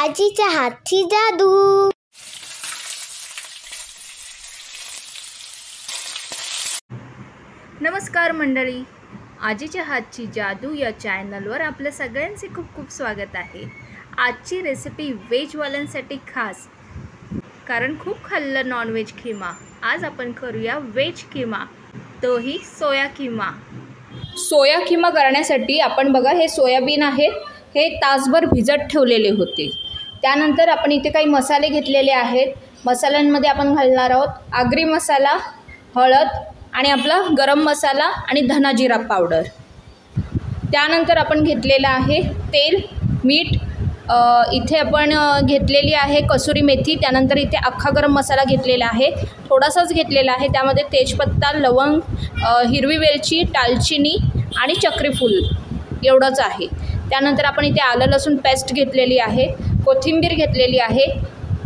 आजीच्या हातची जादू। नमस्कार मंडळी, आजीच्या हातची जादू या चॅनलवर आपल्या सगळ्यांचे खूप खूप स्वागत आहे। आजची रेसिपी व्हेजवाल्यांसाठी खास, कारण खूप खाल्लं नॉनव्हेज किमा। आज आपण करूया व्हेज किमा, तोही सोया किमा। सोया किमा करण्यासाठी आपण बघा, हे सोयाबीन आहेत, हे तासभर भिजत ठेवलेले होते। त्यानंतर आपण इथे काही मसाले घेतलेले आहेत। मसाल्यांमध्ये आपण घालणार आहोत आगरी मसाला, हळद आणि आपला गरम मसाला आणि धना जिरा पावडर। त्यानंतर आपण घेतलेला आहे तेल, मीठ, इथे आपण घेतलेली आहे कसुरी मेथी। त्यानंतर इथे अख्खा गरम मसाला घेतलेला आहे, थोडासाच घेतलेला आहे। त्यामध्ये तेजपत्ता, लवंग, हिरवी वेलची, दालचिनी आणि चक्रीफूल एवढंच आहे। त्यानंतर आपण इथे आलं लसूण पेस्ट घेतलेली आहे, कोथिंबीर घेतलेली आहे,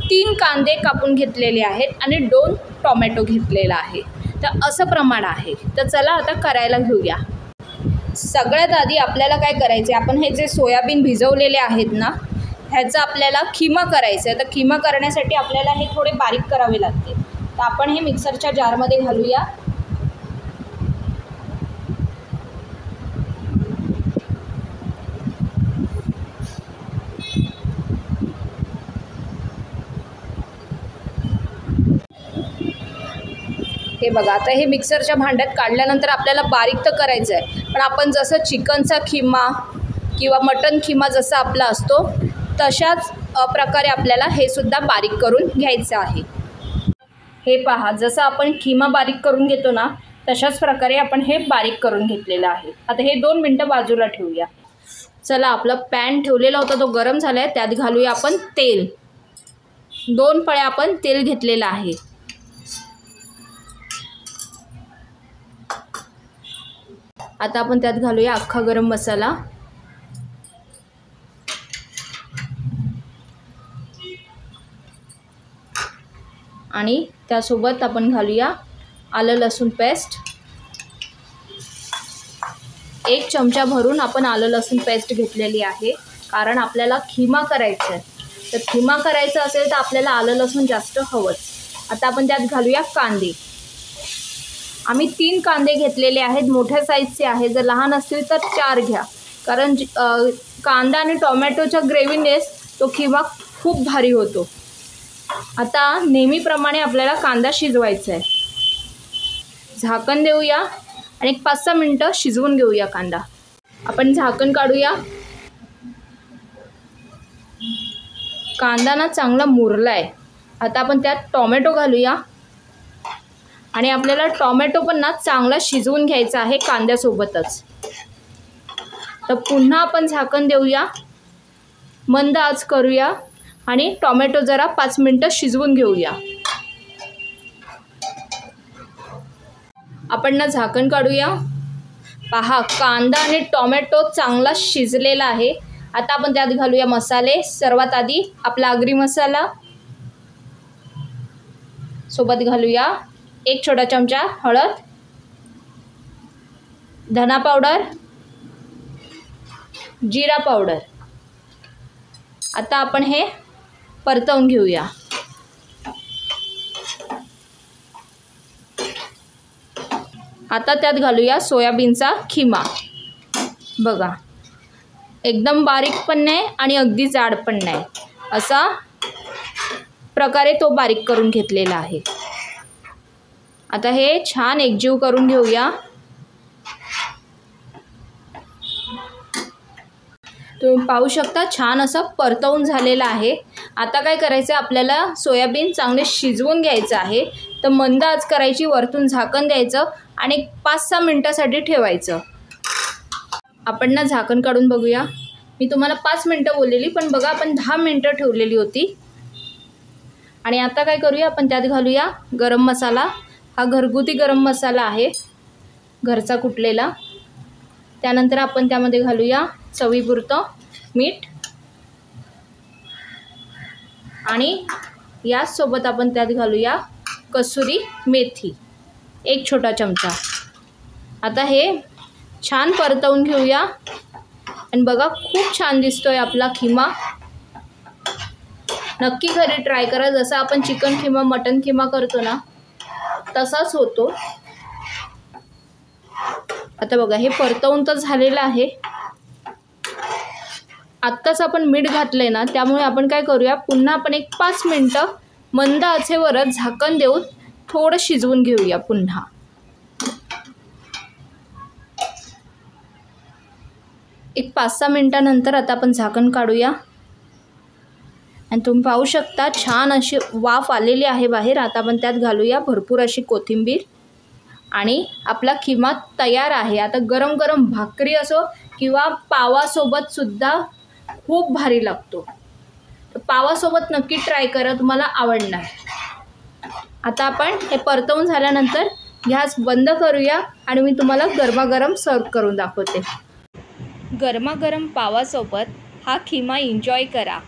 3 कांदे कापून घेतलेले आहेत आणि 2 टोमॅटो घेतलेला आहे। तर असं प्रमाण आहे। तर चला आता करायला घेऊया। सगळ्यात आधी आपल्याला काय करायचे, आपण हे जे सोयाबीन भिजवलेले आहेत ना, ह्याचा आपल्याला खिमा करायचा आहे। तर खिमा करण्यासाठी आपल्याला हे थोडे बारीक करावे लागते। तर आपण हे मिक्सरच्या जारमध्ये घालूया। हे बघा, आता हे मिक्सरच्या भांड्यात काढल्यानंतर आपल्याला बारीक तर करायचं आहे, पण आपण जसं चिकनचा खिमा किंवा मटन खिमा जसा आपला असतो तशाच प्रकारे आपल्याला हे सुद्धा बारीक करून घ्यायचं आहे। हे पहा, जसं आपण खिमा बारीक करून घेतो ना, तशाच प्रकारे आपण हे बारीक करून घेतलेलं आहे। आता हे 2 मिनटं बाजूला ठेवूया। चला, आपला पॅन ठेवलेला होता तो गरम झाला आहे, त्यात घालूया आपण तेल। 2 पळ्या आपण तेल घेतलेलं आहे। आता आपण त्यात घालूया अख्खा गरम मसाला, आणि त्यासोबत आपण घालूया आलं लसूण पेस्ट। 1 चमचा भरून आपण आलं लसूण पेस्ट घेतलेली आहे, कारण आपल्याला खिमा करायचं आहे। तर खिमा करायचं असेल तर आपल्याला आलं लसूण जास्त हवंच। आता आपण त्यात घालूया कांदे। आम्ही 3 कांदे घेतलेले आहेत, मोठ्या साईजचे आहे। जर लहान असतील तर 4 घ्या, कारण कांदा आणि टोमॅटोच्या ग्रेव्हीनेस तो खिमा खूप भारी होतो। आता नेहमीप्रमाणे आपल्याला कांदा शिजवायचा आहे। झाकण देऊया आणि 5-6 मिनटं शिजवून घेऊया कांदा। आपण झाकण काढूया। कांदा ना चांगला मुरला आहे। आता आपण त्यात टोमॅटो घालूया, आणि आपल्याला टोमॅटो पण ना चांगला शिजवून घ्यायचा आहे कांद्यासोबतच। तर पुन्हा आपण झाकण देऊया, मंद आच करूया आणि टोमॅटो जरा 5 मिनटं शिजवून घेऊया। आपण ना झाकण काढूया। पहा, कांदा आणि टोमॅटो चांगला शिजलेला आहे। आता आपण त्यात घालूया मसाले। सर्वात आधी आपला आगरी मसाला, सोबत घालूया 1 छोटा चमचा हळद, धना पावडर, जिरा पावडर। आता आपण हे परतवून घेऊया। आता त्यात घालूया सोयाबीनचा खिमा। बघा, एकदम बारीक पण नाही आणि अगदी जाड पण नाही, असा प्रकारे तो बारीक करून घेतलेला आहे। आता हे छान एकजीव करून घेऊया। तुम्ही पाहू शकता, छान असं परतवून झालेलं आहे। आता काय करायचं, आपल्याला सोयाबीन चांगले शिजवून घ्यायचं आहे। तर मंद आच करायची, वरतून झाकण द्यायचं आणि 5-6 मिनटासाठी ठेवायचं। आपण ना झाकण काढून बघूया। मी तुम्हाला 5 मिनटं बोललेली, पण बघा आपण 10 मिनटं ठेवलेली होती। आणि आता काय करूया, आपण त्यात घालूया गरम मसाला। हा घरगुती गरम मसाला आहे, घरचा कुटलेला। त्यानंतर आपण त्यामध्ये घालूया चवीपुरतं मीठ, आणि यासोबत आपण त्यात घालूया कसुरी मेथी, 1 छोटा चमचा। आता हे छान परतवून घेऊया, आणि बघा खूप छान दिसतोय आपला खिमा। नक्की घरी ट्राय करा. जसं आपण चिकन किमा मटन किमा करतो ना तसाच होतो. आता बघा हे परतवून तर झालेलं आहे. आत्ताच आपण मीठ घातलंय ना, त्यामुळे आपण काय करूया, पुन्हा आपण एक 5 मिनटं मंद आचेवरच झाकण देऊन थोडं शिजवून घेऊया. पुन्हा एक 5-6 मिनटानंतर आता आपण झाकण काढूया आणि तुम्ही पाहू शकता छान अशी वाफ आलेली आहे बाहेर. आता आपण त्यात घालूया भरपूर अशी कोथिंबीर आणि आपला किमा तयार आहे. आता गरम गरम भाकरी असो किंवा पावासोबत सुद्धा खूप भारी लागतो. पावासोबत नक्की ट्राय करा, तुम्हाला आवडणार. आता आपण हे परतवून झाल्यानंतर गॅस बंद करूया आणि मी तुम्हाला गरमागरम सर्व करून दाखवते. गरमागरम पावासोबत हा खिमा एन्जॉय करा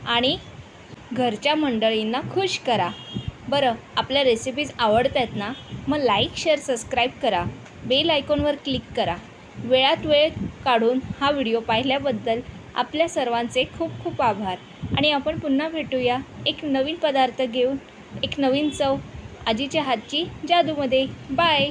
आणि घरच्या मंडळींना खुश करा. बरं, आपल्या रेसिपीज आवडत आहेत ना, मग लाईक शेअर सबस्क्राईब करा, बेल आयकॉनवर क्लिक करा. वेळात वेळ काढून हा व्हिडिओ पाहिल्याबद्दल आपल्या सर्वांचे खूप खूप आभार. आणि आपण पुन्हा भेटूया एक नवीन पदार्थ घेऊन, एक नवीन चव आजीच्या हातची जादूमध्ये. बाय.